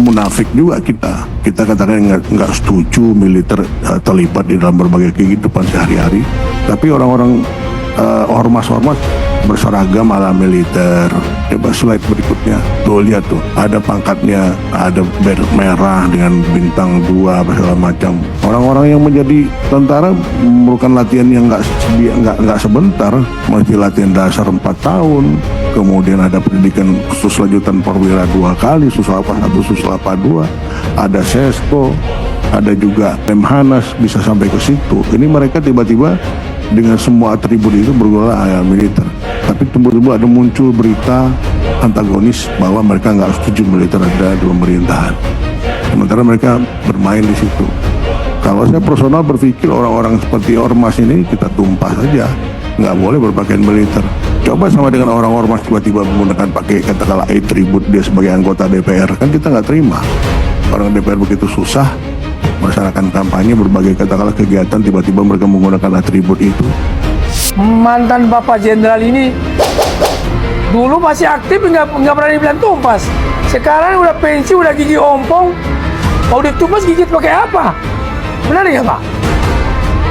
munafik juga kita katakan nggak setuju militer terlibat di dalam berbagai kehidupan sehari-hari, tapi orang-orang ormas-ormas berseragam ala militer. Coba slide berikutnya, tuh lihat tuh, ada pangkatnya, ada band merah dengan bintang 2 segala macam. Orang-orang yang menjadi tentara memerlukan latihan yang nggak sebentar, masih latihan dasar 4 tahun, kemudian ada pendidikan khusus lanjutan perwira 2 kali, Suslapa 1, Suslapa 2, ada Sesko, ada juga Lemhanas, bisa sampai ke situ. Ini mereka tiba-tiba dengan semua atribut itu bergelar militer, tapi tiba-tiba ada muncul berita antagonis bahwa mereka nggak setuju militer ada di pemerintahan, sementara mereka bermain di situ. Kalau saya personal berpikir orang-orang seperti ormas ini kita tumpas saja, nggak boleh berpakaian militer. Coba sama dengan orang ormas tiba-tiba menggunakan pakai katakanlah atribut dia sebagai anggota DPR, kan kita nggak terima. Orang DPR begitu susah melaksanakan kampanye, berbagai katakanlah kegiatan, tiba-tiba mereka menggunakan atribut itu. Mantan Bapak Jenderal ini dulu masih aktif, nggak berani bilang tumpas. Sekarang udah pensi, udah gigi ompong, mau ditumpas gigit pakai apa? Benar ya Pak?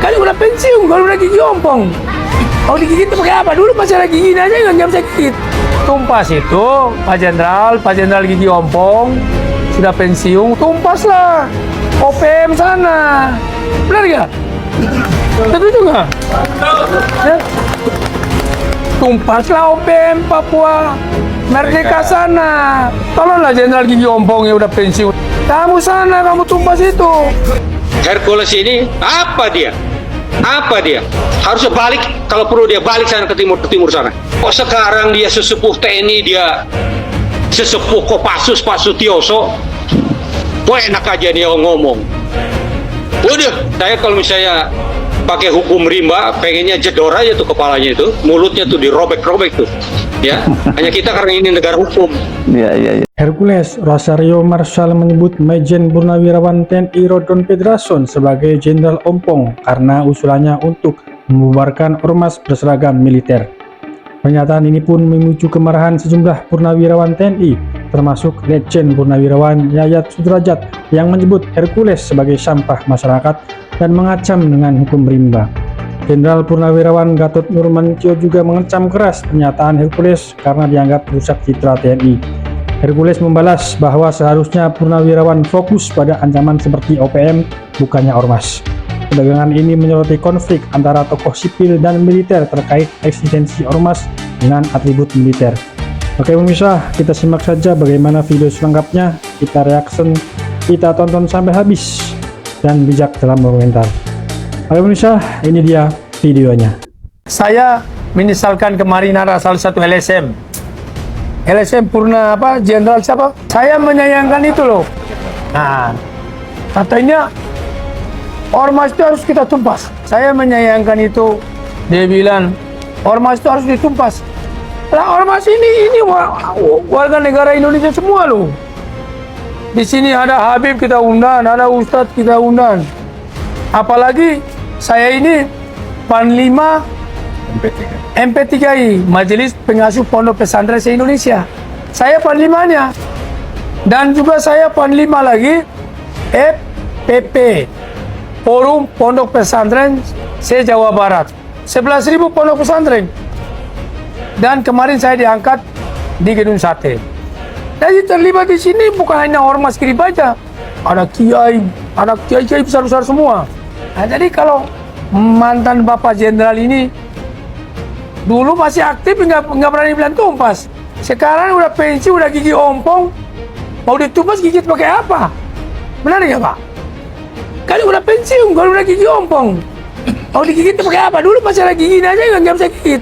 Kan udah pensiun, kalau udah gigi ompong, mau digigit pakai apa? Dulu masih ada gigi aja nggak bisa gigit. Tumpas itu Pak Jenderal gigi ompong, sudah pensiun, tumpas lah. OPM sana, benar nggak? Setuju nggak? Ya? Tumpaslah OPM Papua, Merdeka sana. Tolonglah Jenderal Gigi Ompong yang udah pensiun. Kamu sana, kamu tumpas itu. Hercules ini apa dia? Apa dia? Harusnya balik, kalau perlu dia balik sana ke timur sana. Kok sekarang dia sesepuh TNI, dia sesepuh Kopassus Pasutioso. Kok enak aja dia ngomong. Udah, saya kalau misalnya pakai hukum rimba, pengennya jedor aja tuh kepalanya itu, mulutnya tuh dirobek-robek tuh. Ya, hanya kita karena ini negara hukum. Iya. Hercules Rosario Marshall menyebut Majen Purnawirawan TNI Rodon Pedrason sebagai Jenderal Ompong karena usulannya untuk membubarkan ormas berseragam militer. Pernyataan ini pun memicu kemarahan sejumlah purnawirawan TNI, termasuk Letjen Purnawirawan Yayat Sudrajat yang menyebut Hercules sebagai sampah masyarakat dan mengacam dengan hukum rimba. Jenderal Purnawirawan Gatot Nurmantio juga mengecam keras pernyataan Hercules karena dianggap rusak citra TNI. Hercules membalas bahwa seharusnya purnawirawan fokus pada ancaman seperti OPM, bukannya ormas. Perdagangan ini menyoroti konflik antara tokoh sipil dan militer terkait eksistensi ormas dengan atribut militer. Oke pemirsa, kita simak saja bagaimana video selengkapnya, kita reaction, kita tonton sampai habis, dan bijak dalam berkomentar. Oke pemirsa, ini dia videonya. Saya menyesalkan kemarin ada salah satu LSM Purna Jenderal siapa? Saya menyayangkan itu loh. Nah, katanya ormas itu harus kita tumpas. Saya menyayangkan itu. Dia bilang ormas itu harus ditumpas. Lah ormas ini warga negara Indonesia semua loh. Di sini ada Habib kita undang, ada Ustadz kita undang. Apalagi saya ini Panglima MP3I, Majelis Pengasuh Pondok Pesantren se-Indonesia. Saya Panglimanya. Dan juga saya Panglima lagi FPP, Forum Pondok Pesantren se-Jawa Barat. 11.000 pondok pesantren. Dan kemarin saya diangkat di Gedung Sate. Jadi terlibat di sini bukan hanya ormas Kirip aja. Ada kiai besar-besar semua. Nah, jadi kalau mantan Bapak Jenderal ini dulu masih aktif, nggak berani bilang tumpas. Sekarang udah pensi, udah gigi ompong, mau ditumpas gigit pakai apa? Benar ya Pak? Kan udah pensiun, kalau udah gigi ompong, mau digigit pakai apa? Dulu masih ada gigi aja nggak bisa gigit.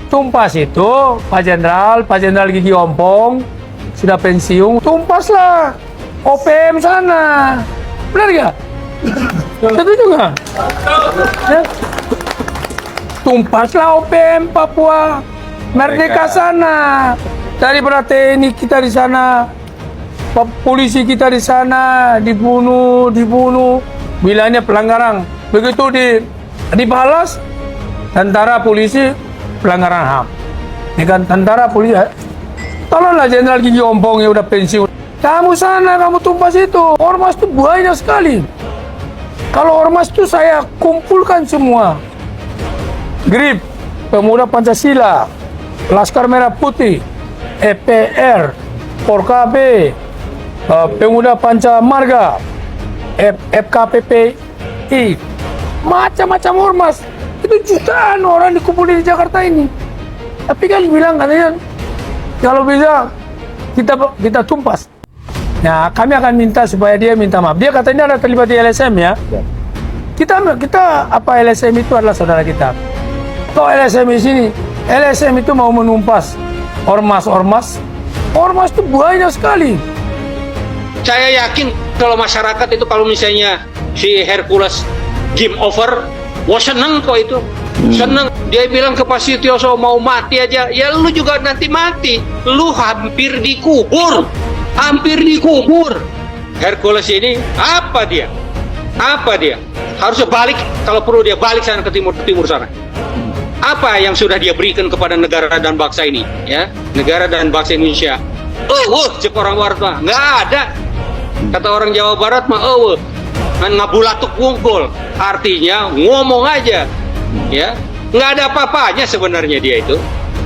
Tumpas itu Pak Jenderal gigi ompong, sudah pensiun, tumpaslah OPM sana. Benar nggak? Setuju nggak? Ya? Tumpaslah OPM Papua, Merdeka sana. Daripada TNI kita di sana, polisi kita di sana dibunuh, bilangnya pelanggaran. Begitu dibalas, tentara polisi pelanggaran HAM. Ini kan tentara polisi. Tolonglah Jenderal Gigi Ompong yang udah pensiun. Kamu sana, kamu tumpas itu. Ormas itu banyak sekali. Kalau ormas itu saya kumpulkan semua. GRIP, Pemuda Pancasila, Laskar Merah Putih, EPR, Porkabe, Pemuda Pancamarga, FKPPI, macam-macam ormas. Itu jutaan orang dikumpulin di Jakarta ini. Tapi kan bilang katanya, kalau bisa kita tumpas. Nah, kami akan minta supaya dia minta maaf. Dia katanya ada terlibat di LSM ya. Kita apa LSM itu adalah saudara kita. Kalau LSM di sini, LSM itu mau menumpas ormas itu banyak sekali. Saya yakin kalau masyarakat itu kalau misalnya si Hercules game over, wah seneng kok itu. Seneng. Dia bilang ke Pak Sutioso mau mati aja, ya lu juga nanti mati. Lu hampir dikubur. Hercules ini apa dia? Harusnya balik, kalau perlu dia balik sana ke timur sana. Apa yang sudah dia berikan kepada negara dan bangsa ini, ya? Negara dan bangsa Indonesia. Cek orang barat mah nggak ada. Kata orang Jawa Barat mah ngabulatuk wungkul. Artinya ngomong aja, ya. Nggak ada apa-apanya sebenarnya dia itu.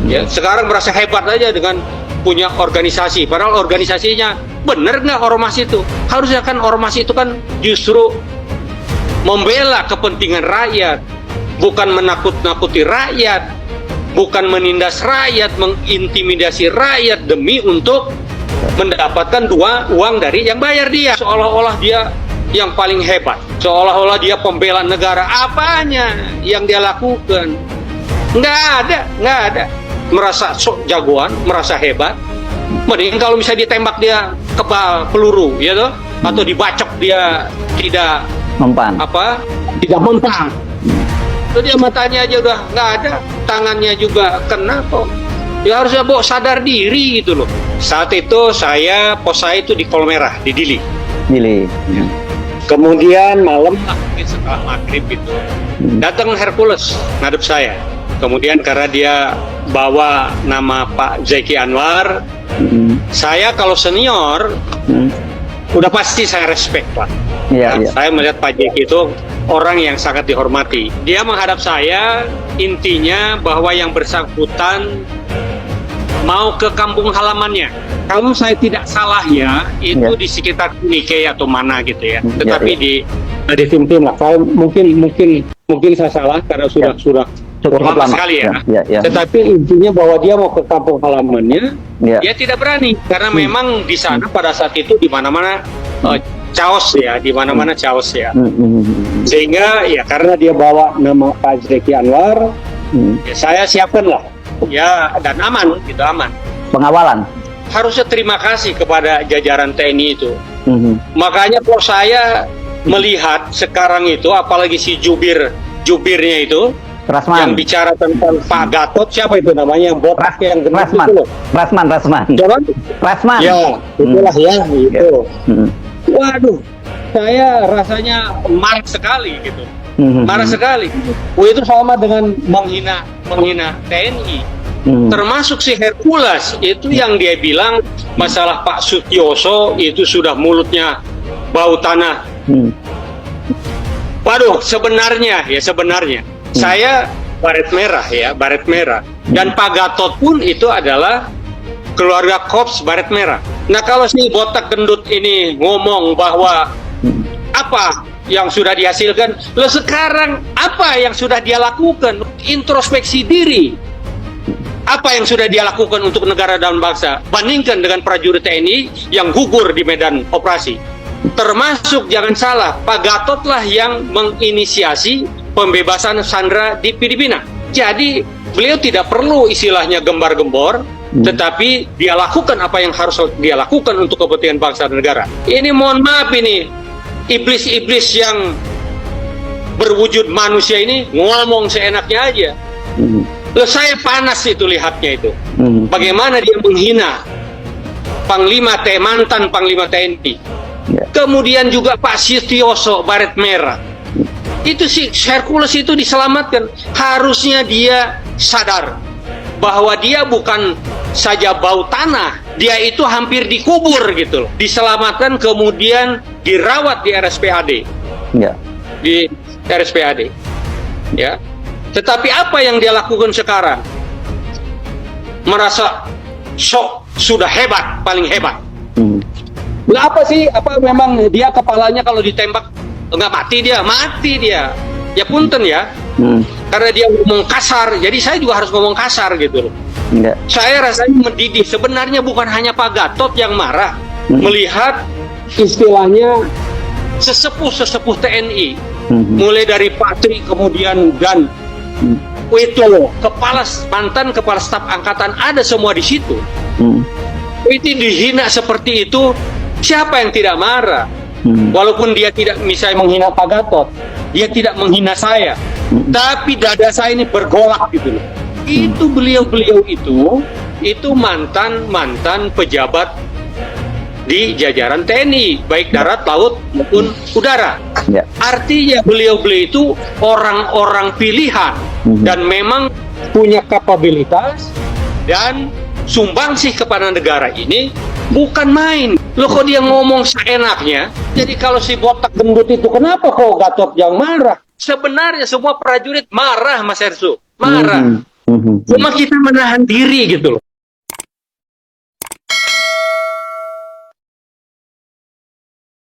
Ya, sekarang merasa hebat aja dengan punya organisasi. Padahal organisasinya bener nggak ormas itu? Harusnya kan ormas itu kan justru membela kepentingan rakyat, bukan menakut-nakuti rakyat, bukan menindas rakyat, mengintimidasi rakyat demi untuk mendapatkan uang dari yang bayar dia. Seolah-olah dia yang paling hebat, seolah-olah dia pembela negara. Apanya yang dia lakukan? Nggak ada. Merasa sok jagoan, merasa hebat. Mending kalau misalnya ditembak dia kebal peluru, ya toh, atau dibacok dia tidak tidak mempan. Itu dia matanya aja udah nggak ada, tangannya juga kena kok. Ya harusnya sadar diri gitu loh. Saat itu pos saya itu di Kolmerah, di Dili. Ya. Kemudian malam setelah maghrib itu datang Hercules ngadep saya. Kemudian karena dia bawa nama Pak Zeki Anwar, saya kalau senior udah pasti saya respect Pak. Saya melihat Pak Zeki itu orang yang sangat dihormati. Dia menghadap saya, intinya bahwa yang bersangkutan mau ke kampung halamannya. Kalau saya tidak salah ya, itu di sekitar Kunike atau mana gitu ya. Tetapi di tim lah. Saya mungkin saya salah karena sudah cukup lama sekali ya. Tetapi intinya bahwa dia mau ke kampung halamannya, dia tidak berani karena memang di sana pada saat itu di mana-mana chaos ya, Sehingga ya karena dia bawa nama Pak Zeki Anwar, ya saya siapkan lah. Ya dan aman. Pengawalan. Harusnya terima kasih kepada jajaran TNI itu. Makanya kalau saya melihat sekarang itu, apalagi si jubirnya itu, Rasman. yang bicara tentang Pak Gatot, siapa itu namanya yang botak yang gendut itu loh. Rasman. Rasman. Ya, itulah ya itu. Waduh, saya rasanya marah sekali gitu. Marah sekali. Itu sama dengan menghina TNI. Termasuk si Hercules itu yang dia bilang masalah Pak Sutioso itu sudah mulutnya bau tanah. Waduh, sebenarnya saya baret merah dan Pak Gatot pun itu adalah keluarga Korps Baret Merah. Nah kalau si botak gendut ini ngomong bahwa apa yang sudah dihasilkan, lo sekarang apa yang sudah dia lakukan? Introspeksi diri. Apa yang sudah dia lakukan untuk negara dan bangsa? Bandingkan dengan prajurit TNI yang gugur di medan operasi. Termasuk jangan salah, Pak Gatot lah yang menginisiasi pembebasan sandera di Filipina. Jadi beliau tidak perlu istilahnya gembar-gembor, tetapi dia lakukan apa yang harus dia lakukan untuk kepentingan bangsa dan negara. Ini mohon maaf ini, iblis-iblis yang berwujud manusia ini ngomong seenaknya aja. Loh, saya panas itu lihatnya itu. Bagaimana dia menghina mantan Panglima TNI. Kemudian juga Pak Sutioso Baret Merah. Itu si Hercules itu diselamatkan. Harusnya dia sadar bahwa dia bukan saja bau tanah, dia itu hampir dikubur gitu loh. Diselamatkan kemudian dirawat di RSPAD. Ya. Di RSPAD. Ya. Tetapi apa yang dia lakukan sekarang? Merasa sudah hebat, paling hebat. Nah, apa sih? Apa memang dia kepalanya kalau ditembak nggak mati dia? Mati dia. Ya punten ya. Karena dia ngomong kasar, jadi saya juga harus ngomong kasar gitu loh. Ya. Saya rasanya mendidih. Sebenarnya bukan hanya Pak Gatot yang marah melihat istilahnya sesepuh TNI, mulai dari Patri kemudian dan Wito, mantan kepala staf angkatan ada semua di situ. Itu dihina seperti itu, siapa yang tidak marah? Walaupun dia tidak misalnya menghina Pak Gatot, dia tidak menghina saya, tapi dada saya ini bergolak gitu loh. Itu beliau itu mantan pejabat di jajaran TNI, baik darat, laut maupun udara. Ya. Artinya beliau itu orang-orang pilihan dan memang punya kapabilitas dan sumbangsih kepada negara ini bukan main. Loh kok dia ngomong seenaknya? Jadi kalau si botak gendut itu kenapa kok Gatot yang marah? Sebenarnya semua prajurit marah, Mas Ersu. Marah. Cuma kita menahan diri gitu loh.